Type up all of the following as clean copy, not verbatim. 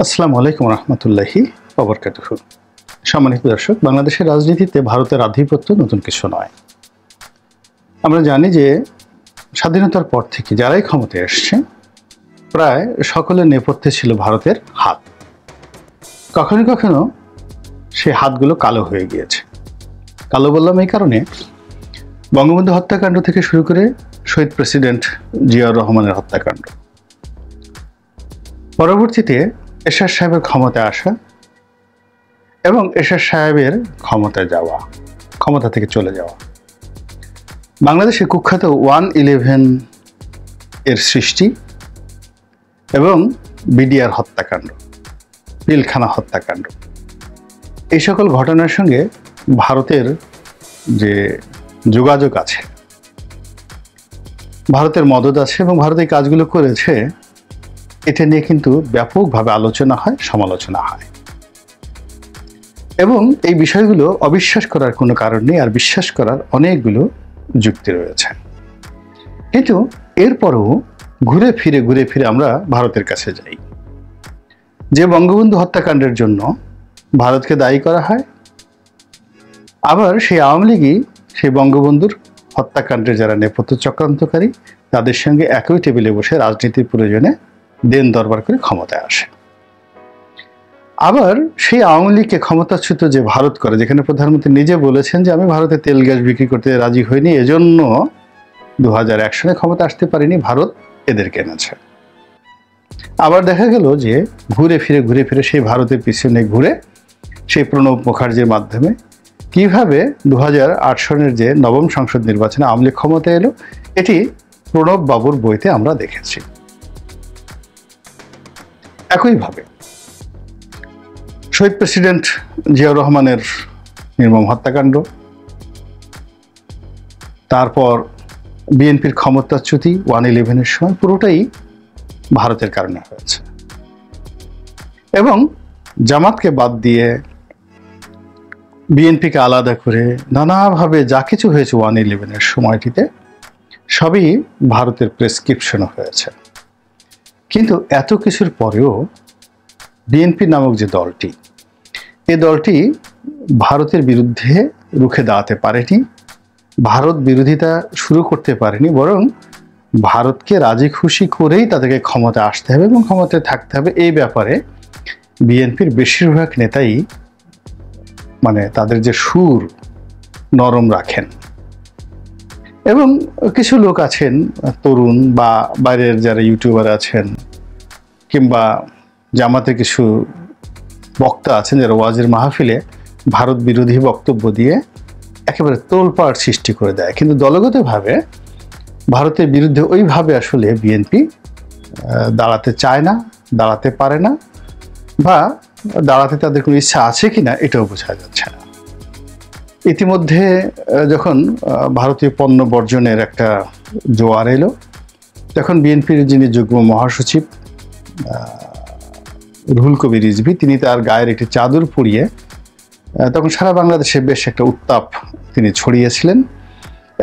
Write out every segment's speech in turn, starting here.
আসসালামু আলাইকুম রহমতুল্লাহি ওবরকাতুহু। সম্মানিত দর্শক, বাংলাদেশের রাজনীতিতে ভারতের আধিপত্য নতুন কিছু নয়। আমরা জানি যে স্বাধীনতার পর থেকে যারাই ক্ষমতায় এসছে প্রায় সকলের নেপথ্যে ছিল ভারতের হাত। কখনো কখনো সেই হাতগুলো কালো হয়ে গিয়েছে। কালো বললাম এই কারণে, বঙ্গবন্ধু হত্যাকাণ্ড থেকে শুরু করে শহীদ প্রেসিডেন্ট জিয়াউর রহমানের হত্যাকাণ্ড, পরবর্তীতে এরশাদ সাহেবের ক্ষমতায় আসা এবং এরশাদ সাহেবের ক্ষমতায় যাওয়া, ক্ষমতা থেকে চলে যাওয়া, বাংলাদেশে কুখ্যাত 111 এর সৃষ্টি এবং বিডিআর হত্যাকাণ্ড, পিলখানা হত্যাকাণ্ড, এই সকল ঘটনার সঙ্গে ভারতের যে যোগাযোগ আছে, ভারতের মদদ আছে এবং ভারত এই কাজগুলো করেছে, এটা নিয়ে কিন্তু ব্যাপকভাবে আলোচনা হয়, সমালোচনা হয়। এবং এই বিষয়গুলো অবিশ্বাস করার কোনো কারণ নেই, আর বিশ্বাস করার অনেকগুলো যুক্তি রয়েছে। কিন্তু এরপরও ঘুরে ফিরে আমরা ভারতের কাছে যাই। যে বঙ্গবন্ধু হত্যাকাণ্ডের জন্য ভারতকে দায়ী করা হয়, আবার সেই আওয়ামী লীগই সেই বঙ্গবন্ধুর হত্যাকাণ্ডের যারা নেপথ্য চক্রান্তকারী তাদের সঙ্গে একই টেবিলে বসে রাজনীতির প্রয়োজনে দেন দরবার করে ক্ষমতায় আসে। আবার সেই আওয়ামী লীগকে ক্ষমতাচ্যুত যে ভারত করে, যেখানে প্রধানমন্ত্রী নিজে বলেছেন যে আমি ভারতে তেল গ্যাস বিক্রি করতে রাজি হইনি, এজন্য 2001 সনে ক্ষমতা আসতে পারিনি, ভারত এদেরকে এনেছে। আবার দেখা গেল যে ঘুরে ফিরে সেই ভারতের পিছনে ঘুরে সেই প্রণব মুখার্জির মাধ্যমে কিভাবে 2008 সনের যে নবম সংসদ নির্বাচনে আওয়ামী লীগ ক্ষমতায় এলো, এটি প্রণব বাবুর বইতে আমরা দেখেছি। একইভাবে শহীদ প্রেসিডেন্ট জিয়াউর রহমানের নির্মম হত্যাকাণ্ড, তারপর বিএনপির ক্ষমতাচ্যুতি 111 সময়, পুরোটাই ভারতের কারণে হয়েছে। এবং জামাতকে বাদ দিয়ে বিএনপিকে আলাদা করে নানাভাবে যা কিছু হয়েছে 111 সময়টিতে, সবই ভারতের প্রেসক্রিপশনও হয়েছে। কিন্তু এত কিছুর পরেও বিএনপি নামক যে দলটি, এই দলটি ভারতের বিরুদ্ধে রুখে দাঁড়াতে পারেনি, ভারত বিরোধিতা শুরু করতে পারেনি, বরং ভারতকে রাজি খুশি করেই তাদেরকে ক্ষমতায় আসতে হবে এবং ক্ষমতায় থাকতে হবে। এই ব্যাপারে বিএনপির বেশিরভাগ নেতাই তাদের যে সুর নরম রাখেন। এবং কিছু লোক আছেন তরুণ বা বাইরের যারা ইউটিউবার আছেন, কিংবা জামাতের কিছু বক্তা আছেন যারা ওয়াজের মাহফিলে ভারত বিরোধী বক্তব্য দিয়ে একেবারে তোলপাড় সৃষ্টি করে দেয়। কিন্তু দলগতভাবে ভারতের বিরুদ্ধে ওইভাবে আসলে বিএনপি দাঁড়াতে চায় না, দাঁড়াতে পারে না, বা দাঁড়াতে তাদের কোনো ইচ্ছা আছে কিনা এটাও বোঝা যাচ্ছে না। ইতিমধ্যে যখন ভারতীয় পণ্য বর্জনের একটা জোয়ার এলো, তখন বিএনপির যিনি যুগ্ম মহাসচিব রুহুল কবির রিজভী, তিনি তার গায়ের একটি চাদর পরিয়ে তখন সারা বাংলাদেশে বেশ একটা উত্তাপ তিনি ছড়িয়েছিলেন।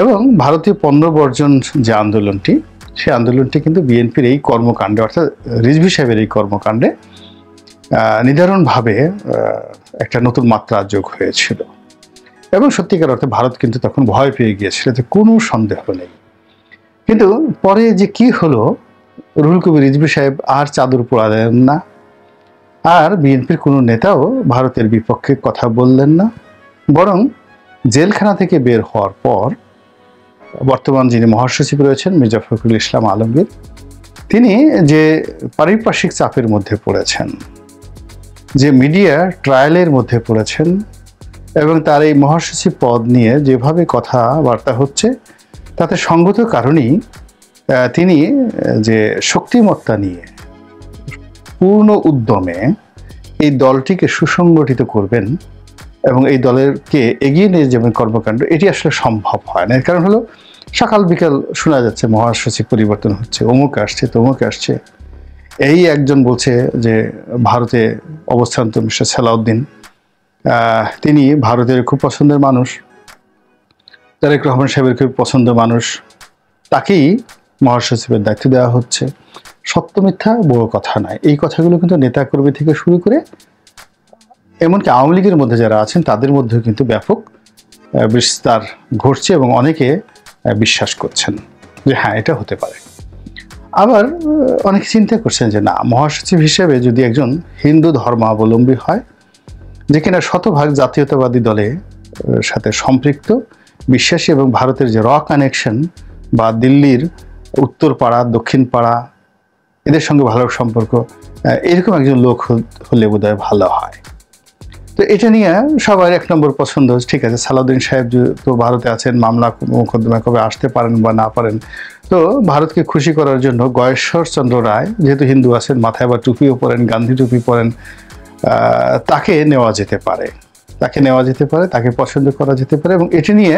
এবং ভারতীয় পণ্য বর্জন যে আন্দোলনটি, সেই আন্দোলনটি কিন্তু বিএনপির এই কর্মকাণ্ডে, অর্থাৎ রিজভী সাহেবের এই কর্মকাণ্ডে নিদারুণভাবে একটা নতুন মাত্রা যোগ হয়েছিল। এবং সত্যিকার অর্থে ভারত কিন্তু তখন ভয় পেয়ে গিয়েছিল, এতে কোনো সন্দেহ নেই। কিন্তু পরে যে কি হলো, রুহুল কবির রিজভী সাহেব আর চাদর পোড়ালেন না, আর বিএনপির কোনো নেতাও ভারতের বিপক্ষে কথা বললেন না, বরং জেলখানা থেকে বের হওয়ার পর বর্তমান যিনি মহাসচিব রয়েছেন মির্জা ফখরুল ইসলাম আলমগীর, তিনি যে পারিপার্শ্বিক চাপের মধ্যে পড়েছেন, যে মিডিয়া ট্রায়ালের মধ্যে পড়েছেন, এবং তার এই মহাসচিব পদ নিয়ে যেভাবে কথাবার্তা হচ্ছে, তাতে সঙ্গত কারণেই তিনি যে শক্তিমত্তা নিয়ে পূর্ণ উদ্যমে এই দলটিকে সুসংগঠিত করবেন এবং এই দলেরকে এগিয়ে নিয়ে যাবেন কর্মকাণ্ড, এটি আসলে সম্ভব হয় না। এর কারণ হলো সকাল বিকাল শোনা যাচ্ছে মহাসচিব পরিবর্তন হচ্ছে, অমুক আসছে তমুক আসছে। এই একজন বলছে যে ভারতে অবস্থান্ত মিস্টার সালাউদ্দিন, তিনি ভারতের খুব পছন্দের মানুষ, তারেক রহমান সাহেবের খুব পছন্দের মানুষ, তাকেই মহাসচিবের দায়িত্ব দেওয়া হচ্ছে। সত্য মিথ্যা বড় কথা নয়, এই কথাগুলো কিন্তু নেতাকর্মী থেকে শুরু করে এমনকি আওয়ামী লীগের মধ্যে যারা আছেন তাদের মধ্যেও কিন্তু ব্যাপক বিস্তার ঘটছে এবং অনেকে বিশ্বাস করছেন যে হ্যাঁ এটা হতে পারে। আবার অনেকে চিন্তা করছেন যে না, মহাসচিব হিসেবে যদি একজন হিন্দু ধর্মাবলম্বী হয়, যে কিনা শতভাগ জাতীয়তাবাদী দলে সাথে সম্পৃক্ত, বিশ্বাসী এবং ভারতের যে র কানেকশন বা দিল্লির উত্তর পাড়া দক্ষিণ পাড়া এদের সঙ্গে ভালো সম্পর্ক, এরকম একজন লোক হলে বোধহয় ভালো হয়। তো এটা নিয়ে সবার এক নম্বর পছন্দ, ঠিক আছে সালাউদ্দিন সাহেব তো ভারতে আছেন, মামলা মোকদ্দমা কবে আসতে পারেন বা না পারেন, তো ভারতকে খুশি করার জন্য গয়েশ্বর চন্দ্র রায় যেহেতু হিন্দু আছেন, মাথায় আবার টুপিও পরেন, গান্ধী টুপি পরেন, তাকে নেওয়া যেতে পারে, তাকে পছন্দ করা যেতে পারে। এবং এটি নিয়ে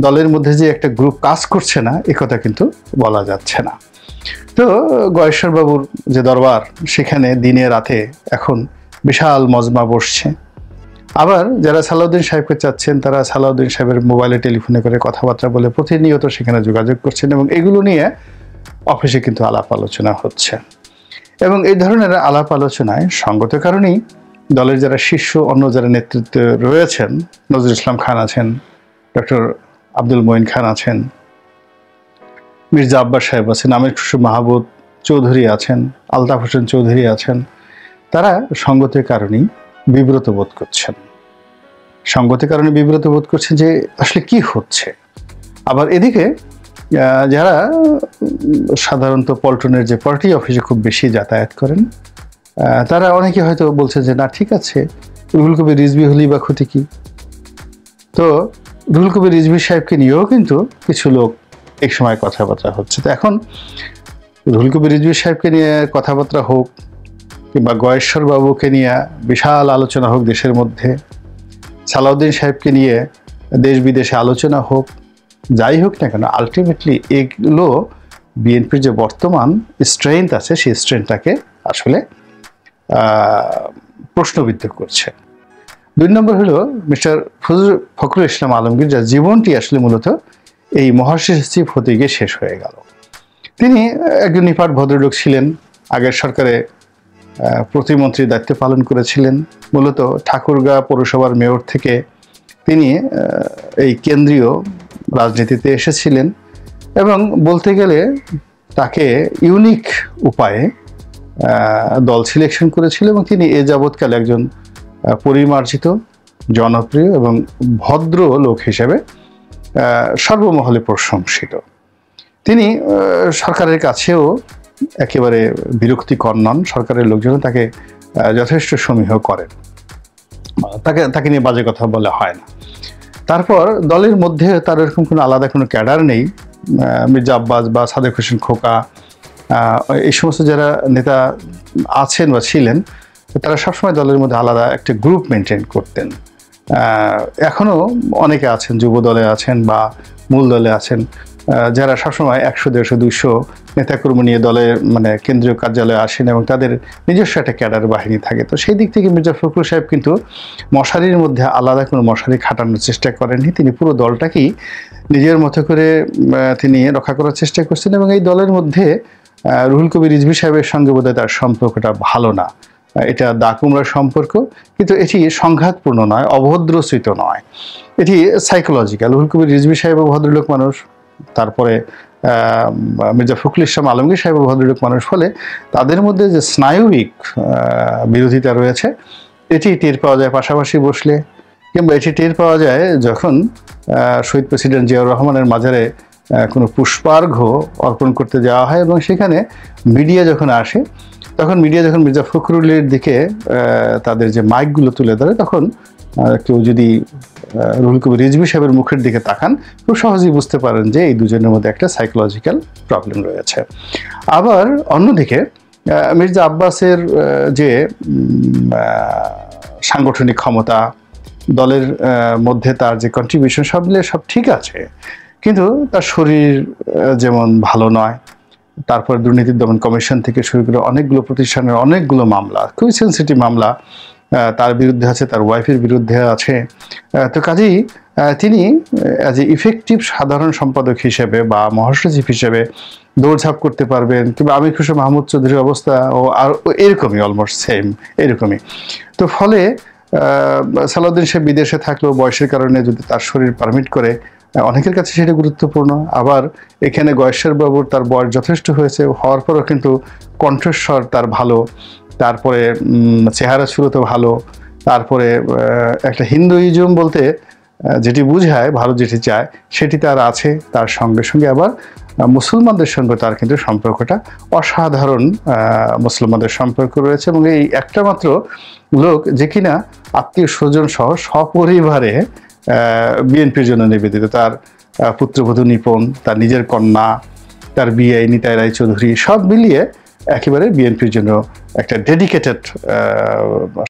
দলের মধ্যে যে একটা গ্রুপ কাজ করছে না এ কথা কিন্তু বলা যাচ্ছে না। তো গয়েশ্বর বাবুর যে দরবার, সেখানে দিনে রাতে এখন বিশাল মজমা বসছে। আবার যারা সালাউদ্দিন সাহেবকে চাচ্ছেন তারা সালাউদ্দিন সাহেবের মোবাইলে টেলিফোনে করে কথাবার্তা বলে প্রতিনিয়ত সেখানে যোগাযোগ করছেন এবং এগুলো নিয়ে অফিসে কিন্তু আলাপ আলোচনা হচ্ছে। এবং এই ধরনের আলাপ আলোচনায় সঙ্গত কারণেই দলের যারা শীর্ষ অন্য যারা নেতৃত্বে রয়েছেন, নজরুল ইসলাম খান আছেন, ডক্টর আব্দুল মঈন খান আছেন, মির্জা আব্বাস সাহেব আছেন, আমির খুসরো মাহবুব চৌধুরী আছেন, আলতাফ হোসেন চৌধুরী আছেন, তারা সঙ্গতের কারণেই বিব্রত বোধ করছেন। যে আসলে কি হচ্ছে। আবার এদিকে যারা সাধারণত পল্টনের যে পার্টি অফিসে খুব বেশি যাতায়াত করেন, তারা অনেকে হয়তো বলছেন যে না ঠিক আছে, রুহুল কবির রিজভী হলেই বা ক্ষতি কি। তো রুহুল কবির রিজভী সাহেবকে নিয়েও কিন্তু কিছু লোক এক সময় কথাবার্তা হচ্ছে। তো এখন রুহুল কবির রিজভী সাহেবকে নিয়ে কথাবার্তা হোক কিংবা গয়েশ্বর বাবুকে নিয়ে বিশাল আলোচনা হোক দেশের মধ্যে, সালাউদ্দিন সাহেবকে নিয়ে দেশ বিদেশে আলোচনা হোক, যাই হোক না কেন, আলটিমেটলি এগুলো বিএনপির যে বর্তমান স্ট্রেংথ আছে সেই স্ট্রেংথটাকে আসলে প্রশ্নবিদ্ধ করছে। 2 নম্বর হলো মিস্টার ফখরুল ইসলাম আলমগীর, যার জীবনটি আসলে মূলত এই মহাসচিব হতে গিয়ে শেষ হয়ে গেল। তিনি একজন নিপাট ভদ্রলোক ছিলেন, আগের সরকারে প্রতিমন্ত্রীর দায়িত্ব পালন করেছিলেন। মূলত ঠাকুরগাঁও পৌরসভার মেয়র থেকে তিনি এই কেন্দ্রীয় রাজনীতিতে এসেছিলেন এবং বলতে গেলে তাকে ইউনিক উপায়ে দল সিলেকশন করেছিল এবং তিনি এ যাবৎকালে একজন পরিমার্জিত, জনপ্রিয় এবং ভদ্র লোক হিসেবে সর্বমহলে প্রশংসিত। তিনি সরকারের কাছেও একেবারে বিরক্তিকর নন, সরকারের লোকজন তাকে যথেষ্ট সমীহ করেন, তাকে নিয়ে বাজে কথা বলা হয় না। তারপর দলের মধ্যে তার এরকম কোনো আলাদা কোনো ক্যাডার নেই। মির্জা আব্বাস বা সাদেক হোসেন খোকা, এই সমস্ত যারা নেতা আছেন বা ছিলেন, তারা সবসময় দলের মধ্যে আলাদা একটা গ্রুপ মেনটেন করতেন। এখনও অনেকে আছেন, যুব দলে আছেন বা মূল দলে আছেন, যারা সবসময় 100, 150, 200 নেতাকর্মী নিয়ে দলের কেন্দ্রীয় কার্যালয়ে আসেন এবং তাদের নিজস্ব একটা ক্যাডার বাহিনী থাকে। তো সেই দিক থেকে মির্জা ফখরুল সাহেব কিন্তু মশারির মধ্যে আলাদা কোনো মশারি খাটানোর চেষ্টা করেননি। তিনি পুরো দলটাকেই নিজের মতো করে তিনি রক্ষা করার চেষ্টা করছেন এবং এই দলের মধ্যে রুহুল কবির রিজভী সাহেবের সঙ্গে বোধহয় তার সম্পর্কটা ভালো না, এটা দাকুমরার সম্পর্ক, কিন্তু এটি সংঘাতপূর্ণ নয়, অভদ্রচিত নয়, এটি সাইকোলজিক্যাল। রুহুল কবির রিজভী সাহেব ভদ্রলোক মানুষ, তারপরে মির্জা ফখরুল ইসলাম আলমগীর সাহেব ভদ্রলোক মানুষ, ফলে তাদের মধ্যে যে স্নায়বিক বিরোধিতা রয়েছে এটি টের পাওয়া যায় পাশাপাশি বসলে, কিংবা এটি টের পাওয়া যায় যখন শহীদ প্রেসিডেন্ট জিয়াউর রহমানের মাজারে কোনো পুষ্পার্ঘ্য অর্পণ করতে যাওয়া হয় এবং সেখানে মিডিয়া যখন আসে, তখন মিডিয়া যখন মির্জা ফখরুলের দিকে তাদের যে মাইকগুলো তুলে ধরে, তখন কেউ যদি রুহুল কবির রিজভী সাহেবের মুখের দিকে তাকান খুব সহজেই বুঝতে পারেন যে এই দুজনের মধ্যে একটা সাইকোলজিক্যাল প্রবলেম রয়েছে। আবার অন্যদিকে মির্জা আব্বাসের যে সাংগঠনিক ক্ষমতা, দলের মধ্যে তার যে কন্ট্রিবিউশন, সব মিলে সব ঠিক আছে, কিন্তু তার শরীর যেমন ভালো নয়। তারপর দুর্নীতি দমন কমিশন থেকে শুরু করে অনেকগুলো প্রতিষ্ঠানের অনেকগুলো মামলা, খুবই সেন্সিটিভ মামলা তার বিরুদ্ধে আছে, তার ওয়াইফের বিরুদ্ধে আছে। তো কাজেই তিনি অ্যাজ এ ইফেক্টিভ সাধারণ সম্পাদক হিসেবে বা মহাসচিব হিসেবে দৌড়ঝাঁপ করতে পারবেন, কিংবা আমির খসরু মাহমুদ চৌধুরীর অবস্থা ও আর এরকমই, অলমোস্ট সেম এরকমই। তো ফলে সালাউদ্দিন সে বিদেশে থাকলেও বয়সের কারণে যদি তার শরীর পারমিট করে, অনেকের কাছে সেটা গুরুত্বপূর্ণ। আবার এখানে গয়েশ্বর বাবুর তার বয়স যথেষ্ট হয়েছে, হওয়ার পরও কিন্তু কণ্ঠস্বর তার ভালো, তারপরে চেহারা সুরত ভালো, তারপরে একটা হিন্দুইজম বলতে যেটি বুঝায়, ভালো যেটি চায় সেটি তার আছে। তার সঙ্গে সঙ্গে আবার মুসলমানদের সঙ্গে তার কিন্তু সম্পর্কটা অসাধারণ, মুসলমানদের সম্পর্ক রয়েছে। এবং এই একটা মাত্র লোক যে কিনা আত্মীয় স্বজন সহ সপরিবারে বিএনপির জন্য নিবেদিত। তার পুত্রবধূ নিপন, তার নিজের কন্যা, তার বিয়ে নিতাই রায়চৌধুরী, সব মিলিয়ে একেবারে বিএনপির জন্য একটা ডেডিকেটেড